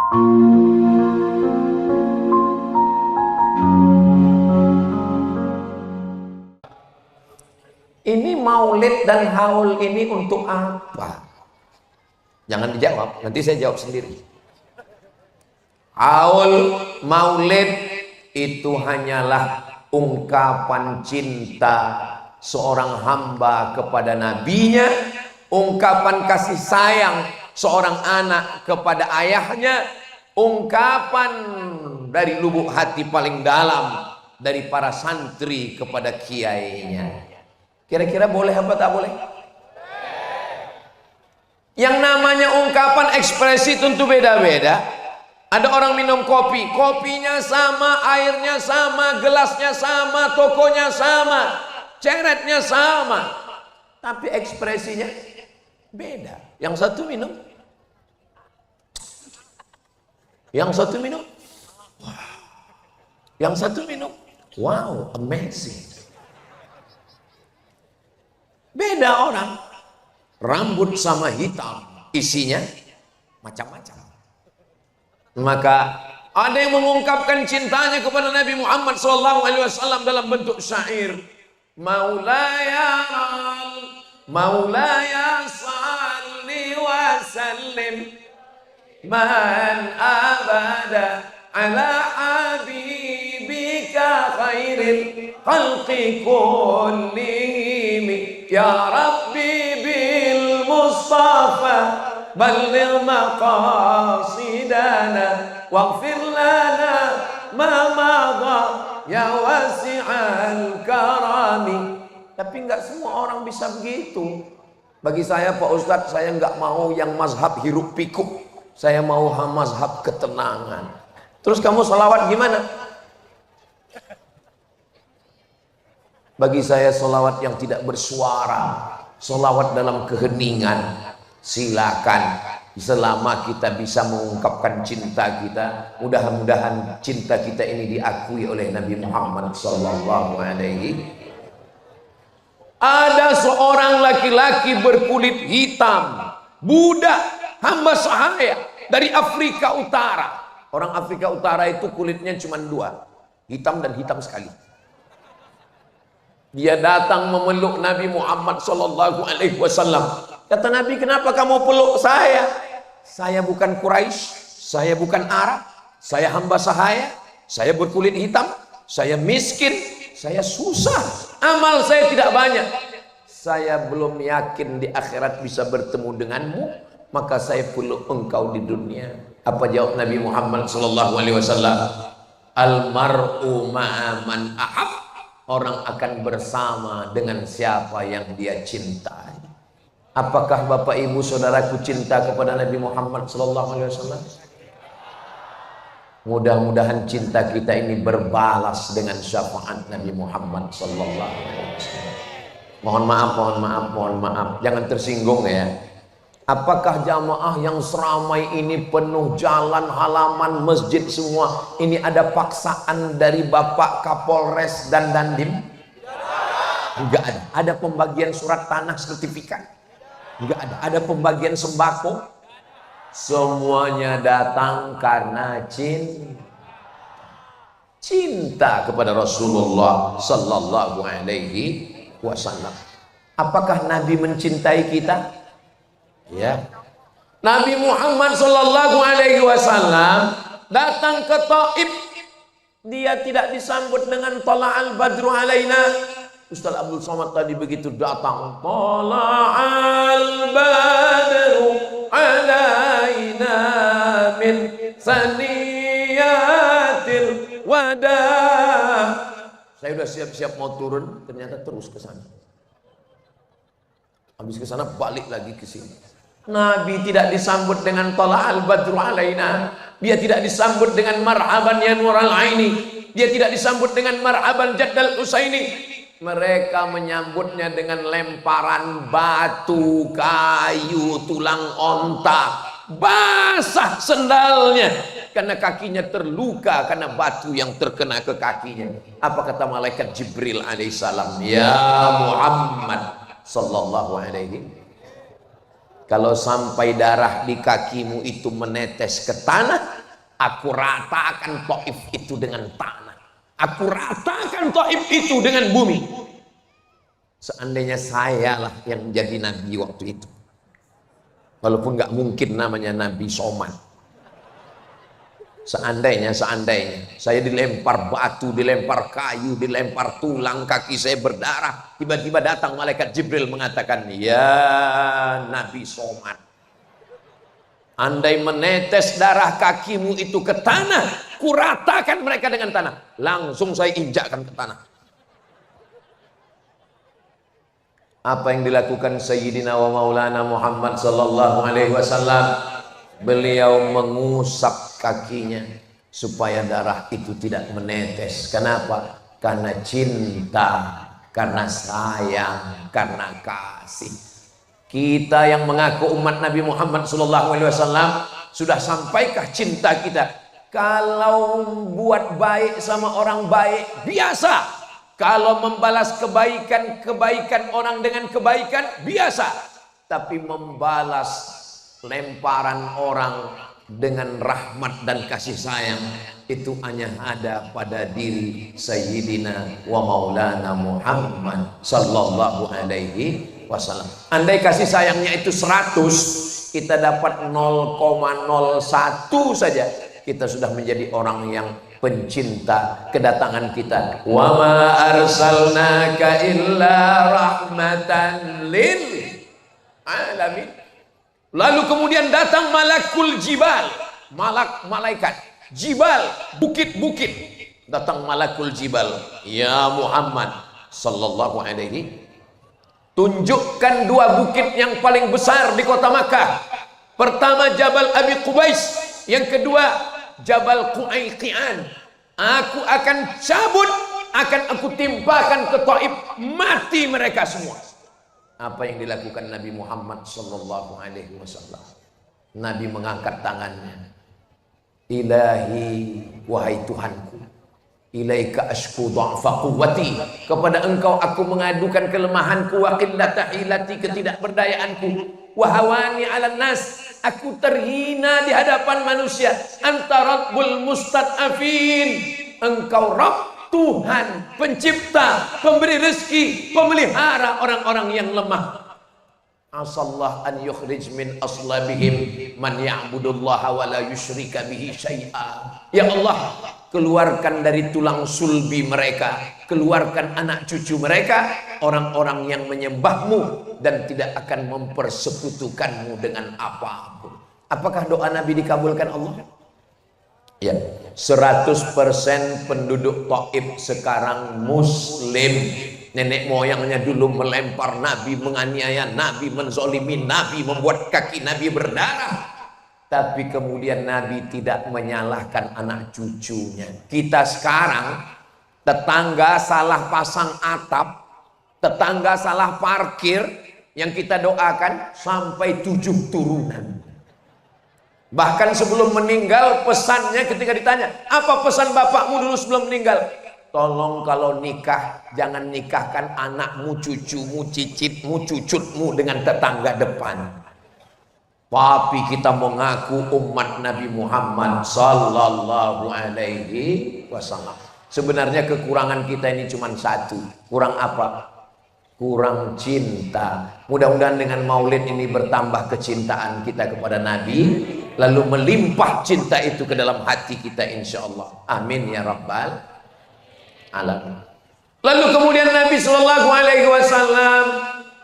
Ini maulid dan haul ini untuk apa? Jangan dijawab, nanti saya jawab sendiri. Haul, maulid itu hanyalah ungkapan cinta seorang hamba kepada nabinya, ungkapan kasih sayang seorang anak kepada ayahnya, ungkapan dari lubuk hati paling dalam dari para santri kepada kiainya. Kira-kira boleh apa tak boleh? Yang namanya ungkapan ekspresi tentu beda-beda. Ada orang minum kopi, kopinya sama, airnya sama, gelasnya sama, tokonya sama, ceretnya sama, tapi ekspresinya beda. Yang satu minum, yang satu minum, wow. Yang satu minum, wow, amazing. Beda orang, rambut sama hitam, isinya macam-macam. Maka ada yang mengungkapkan cintanya kepada Nabi Muhammad SAW dalam bentuk syair. Maulaya salli wa sallim man abada ala habibika khairil khalqi kullihim ya Rabbi bil Mustafa balligh maqasidana waghfir lana ma madha ya wasi'al karami. Tapi enggak semua orang bisa begitu. Bagi saya Pak Ustadz, saya enggak mau yang mazhab hiruk pikuk, saya mau mazhab ketenangan. Terus kamu sholawat gimana? Bagi saya sholawat yang tidak bersuara, sholawat dalam keheningan. Silakan, selama kita bisa mengungkapkan cinta kita, mudah-mudahan cinta kita ini diakui oleh Nabi Muhammad sallallahu alaihi. Ada seorang laki-laki berkulit hitam, budak, hamba sahaya dari Afrika Utara. Orang Afrika Utara itu kulitnya cuma dua, hitam dan hitam sekali. Dia datang memeluk Nabi Muhammad sallallahu alaihi wasallam. Kata Nabi, kenapa kamu peluk saya? Saya bukan Quraisy, saya bukan Arab, saya hamba sahaya, saya berkulit hitam, saya miskin, saya susah, amal saya tidak banyak. Saya belum yakin di akhirat bisa bertemu denganmu, maka saya peluk engkau di dunia. Apa jawab Nabi Muhammad sallallahu alaihi wasallam? Al mar'u ma'a man ahab. Orang akan bersama dengan siapa yang dia cintai. Apakah Bapak Ibu Saudaraku cinta kepada Nabi Muhammad sallallahu alaihi wasallam? Mudah-mudahan cinta kita ini berbalas dengan syafaat Nabi Muhammad sallallahu alaihi wasallam. Mohon maaf, jangan tersinggung ya. Apakah jamaah yang seramai ini penuh jalan, halaman, masjid semua ini ada paksaan dari Bapak Kapolres dan Dandim? Enggak ada. Ada pembagian surat tanah sertifikat? Enggak ada. Ada pembagian sembako? Semuanya datang karena cinta kepada Rasulullah sallallahu alaihi wasallam. Apakah Nabi mencintai kita? Ya. Nabi Muhammad sallallahu alaihi wasallam datang ke Taif. Dia tidak disambut dengan tala'al badru alaina. Ustaz Abdul Somad tadi begitu datang, tala'al badru alaina min saniyatil wada. Saya sudah siap-siap mau turun, ternyata terus ke sana. Habis ke sana balik lagi ke sini. Nabi tidak disambut dengan tala'al badru alaina. Dia tidak disambut dengan marhaban ya nural aini. Dia tidak disambut dengan marhaban jaddal usaini. Mereka menyambutnya dengan lemparan batu, kayu, tulang onta. Basah sendalnya karena kakinya terluka karena batu yang terkena ke kakinya. Apa kata malaikat Jibril alaihissalam? Ya Muhammad sallallahu alaihi. Kalau sampai darah di kakimu itu menetes ke tanah, aku ratakan Taif itu dengan tanah. Aku ratakan Taif itu dengan bumi. Seandainya saya lah yang menjadi nabi waktu itu, walaupun nggak mungkin namanya Nabi Somad. Seandainya saya dilempar batu, dilempar kayu, dilempar tulang, kaki saya berdarah, tiba-tiba datang malaikat Jibril mengatakan, ya Nabi Somad, andai menetes darah kakimu itu ke tanah, kuratakan mereka dengan tanah. Langsung saya injakkan ke tanah. Apa yang dilakukan Sayyidina wa Maulana Muhammad sallallahu alaihi wasallam? Beliau mengusap kakinya supaya darah itu tidak menetes. Kenapa? Karena cinta, karena sayang, karena kasih. Kita yang mengaku umat Nabi Muhammad sallallahu alaihi wasallam, sudah sampaikah cinta kita? Kalau buat baik sama orang baik biasa. Kalau membalas kebaikan orang dengan kebaikan biasa, tapi membalas lemparan orang dengan rahmat dan kasih sayang itu hanya ada pada diri Sayyidina wa Maulana Muhammad sallallahu alaihi wasallam. Andai kasih sayangnya itu 100, kita dapat 0,01 saja, kita sudah menjadi orang yang pencinta kedatangan kita. Wa ma arsalnaka illa rahmatan lil alamin. Lalu kemudian datang malakul jibal, malaikat jibal, bukit-bukit. Datang malakul jibal, ya Muhammad sallallahu alaihi, tunjukkan 2 bukit yang paling besar di kota Makkah. Pertama Jabal Abi Qubais, yang kedua Jabal Qu'aiqian. Aku akan cabut, akan aku timpakan ke Taif, mati mereka semua. Apa yang dilakukan Nabi Muhammad sallallahu alaihi wasallam? Nabi mengangkat tangannya. Ilahi, wahai Tuhanku, ilaika ashku dha'fa quwwati, kepada engkau aku mengadukan kelemahanku, wa qillata hilati, ketidakberdayaanku, wa hawani 'alan nas, aku terhina di hadapan manusia. Anta Rabbul mustad'afin, engkau Rabb, Tuhan, pencipta, pemberi rezeki, pemelihara orang-orang yang lemah. Asallah an yukhrij min aslabihim man ya'budullaha wa la yusyrika bihi syai'a. Ya Allah, keluarkan dari tulang sulbi mereka, keluarkan anak cucu mereka, orang-orang yang menyembahmu dan tidak akan mempersekutukanmu dengan apapun. Apakah doa Nabi dikabulkan Allah? Ya, 100% penduduk Taif sekarang muslim. Nenek moyangnya dulu melempar Nabi, menganiaya Nabi, menzolimi Nabi, membuat kaki Nabi berdarah. Tapi kemudian Nabi tidak menyalahkan anak cucunya. Kita sekarang, tetangga salah pasang atap, tetangga salah parkir, yang kita doakan sampai 7 turunan. Bahkan sebelum meninggal, pesannya ketika ditanya, apa pesan bapakmu dulu sebelum meninggal? Tolong kalau nikah, jangan nikahkan anakmu, cucumu, cicitmu, cucutmu dengan tetangga depan. Tapi kita mengaku umat Nabi Muhammad sallallahu alaihi wasallam. Sebenarnya kekurangan kita ini cuma satu. Kurang apa? Kurang cinta. Mudah-mudahan dengan maulid ini bertambah kecintaan kita kepada Nabi, lalu melimpah cinta itu ke dalam hati kita insyaallah. Amin ya rabbal alamin. Lalu kemudian Nabi sallallahu alaihi wasallam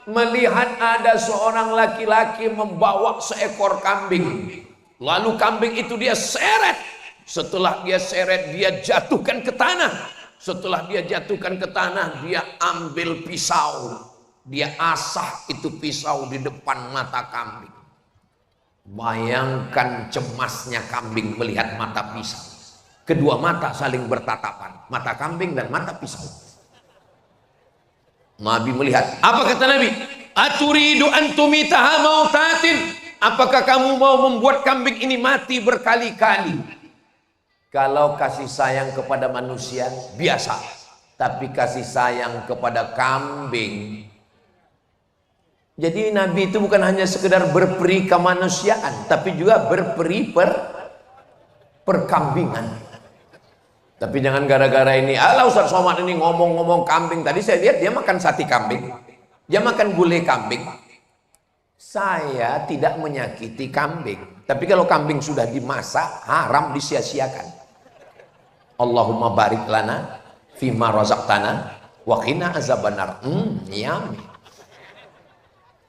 melihat ada seorang laki-laki membawa seekor kambing. Lalu kambing itu dia seret. Setelah dia seret, dia jatuhkan ke tanah. Setelah dia jatuhkan ke tanah, dia ambil pisau. Dia asah itu pisau di depan mata kambing. Bayangkan cemasnya kambing melihat mata pisau. Kedua mata saling bertatapan, mata kambing dan mata pisau. Nabi melihat, apa kata Nabi? Aturidu antumitaha mautatin, apakah kamu mau membuat kambing ini mati berkali-kali? Kalau kasih sayang kepada manusia biasa, tapi kasih sayang kepada kambing Jadi Nabi itu bukan hanya sekedar berperi kemanusiaan, tapi juga berperi perkambingan. Tapi jangan gara-gara ini, ala Ustaz Somad ini ngomong-ngomong kambing. Tadi saya lihat dia makan sate kambing, dia makan gulai kambing. Saya tidak menyakiti kambing, tapi kalau kambing sudah dimasak, haram disia-siakan. Allahumma barik lana fima razaqtana wa qina azabannar. Yummy.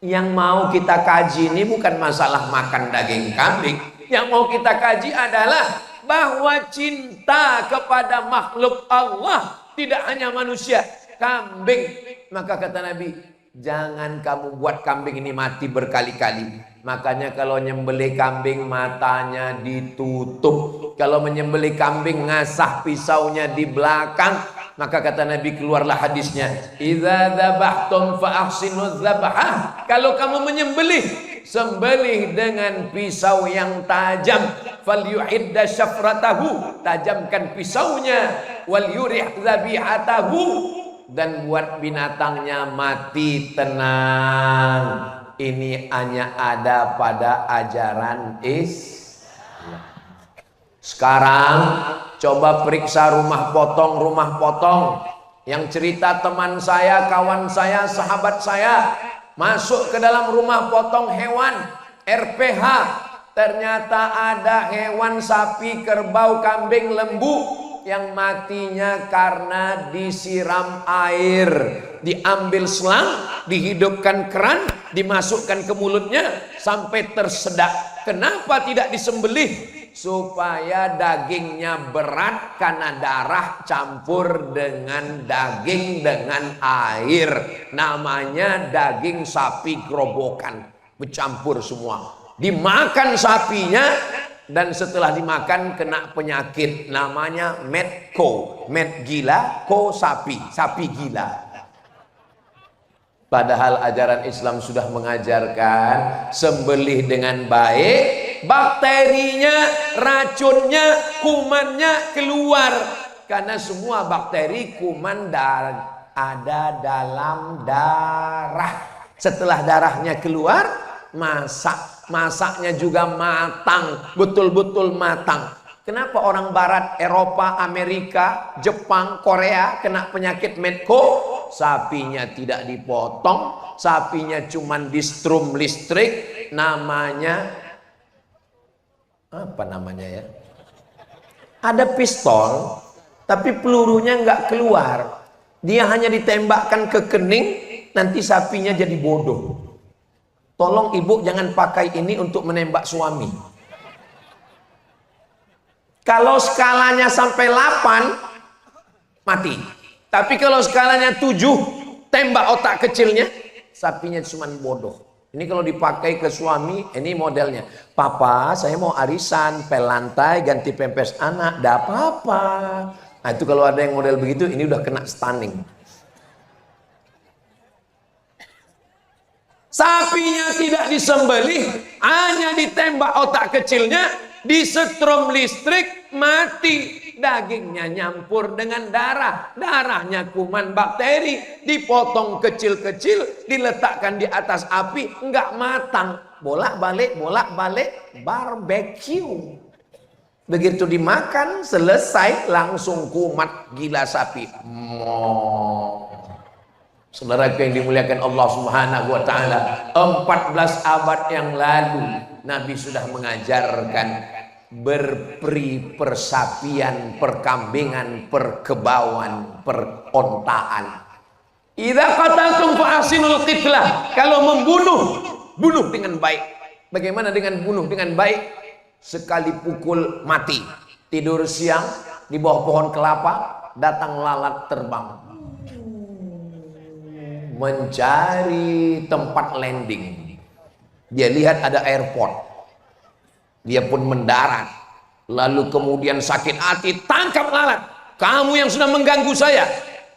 Yang mau kita kaji ini bukan masalah makan daging kambing. Yang mau kita kaji adalah bahwa cinta kepada makhluk Allah tidak hanya manusia, kambing. Maka kata Nabi, jangan kamu buat kambing ini mati berkali-kali. Makanya kalau nyembelih kambing matanya ditutup. Kalau menyembelih kambing ngasah pisaunya di belakang. Maka kata Nabi, keluarlah hadisnya, idza dzabhtum fa ahsinuz dzabhah. Kalau kamu menyembelih, sembelih dengan pisau yang tajam. Falyu'idda syafratahu, tajamkan pisaunya. Wal yurih dzabihatahu, dan buat binatangnya mati tenang. Ini hanya ada pada ajaran Islam. Sekarang coba periksa rumah potong yang cerita teman saya, kawan saya, sahabat saya masuk ke dalam rumah potong hewan RPH. Ternyata ada hewan sapi, kerbau, kambing, lembu yang matinya karena disiram air. Diambil selang, dihidupkan keran, dimasukkan ke mulutnya sampai tersedak. Kenapa tidak disembelih? Supaya dagingnya berat karena darah campur dengan daging dengan air. Namanya daging sapi gerobokan, bercampur semua. Dimakan sapinya, dan setelah dimakan kena penyakit namanya medco, med gila, ko sapi, sapi gila. Padahal ajaran Islam sudah mengajarkan sembelih dengan baik, bakterinya, racunnya, kumannya keluar. Karena semua bakteri, kuman ada dalam darah. Setelah darahnya keluar, masaknya juga matang, betul-betul matang. Kenapa orang barat, Eropa, Amerika, Jepang, Korea kena penyakit medco? Sapinya tidak dipotong, sapinya cuman di strum listrik, namanya apa namanya ya? Ada pistol, tapi pelurunya nggak keluar. Dia hanya ditembakkan ke kening, nanti sapinya jadi bodoh. Tolong ibu jangan pakai ini untuk menembak suami. Kalau skalanya sampai 8, mati. Tapi kalau skalanya 7, tembak otak kecilnya, sapinya cuma bodoh. Ini kalau dipakai ke suami, ini modelnya. Papa, saya mau arisan, pel lantai, ganti pempes anak, dah apa-apa. Nah itu kalau ada yang model begitu, ini udah kena stunning. Sapinya tidak disembelih, hanya ditembak otak kecilnya, disetrum listrik, mati. Dagingnya nyampur dengan darah, darahnya kuman bakteri, dipotong kecil-kecil, diletakkan di atas api, enggak matang, bolak-balik barbecue. Begitu dimakan selesai, langsung kumat gila sapi. Saudara yang dimuliakan Allah Subhanahu wa taala, 14 abad yang lalu Nabi sudah mengajarkan berperi persapian, perkambingan, perkebauan, perontaan. Idza qataltum fa ahsinul qitlah. Kalau membunuh, bunuh dengan baik. Bagaimana dengan bunuh dengan baik? Sekali pukul mati. Tidur siang di bawah pohon kelapa, datang lalat terbang. Mencari tempat landing. Dia lihat ada airport. Dia pun mendarat. Lalu kemudian sakit hati, tangkap lalat. Kamu yang sudah mengganggu saya.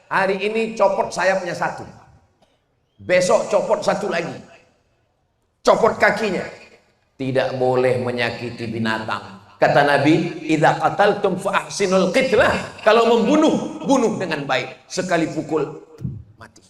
Hari ini copot sayapnya satu. Besok copot satu lagi. Copot kakinya. Tidak boleh menyakiti binatang. Kata Nabi, idza qataltum fa ahsinul qitlah. Kalau membunuh, bunuh dengan baik. Sekali pukul, mati.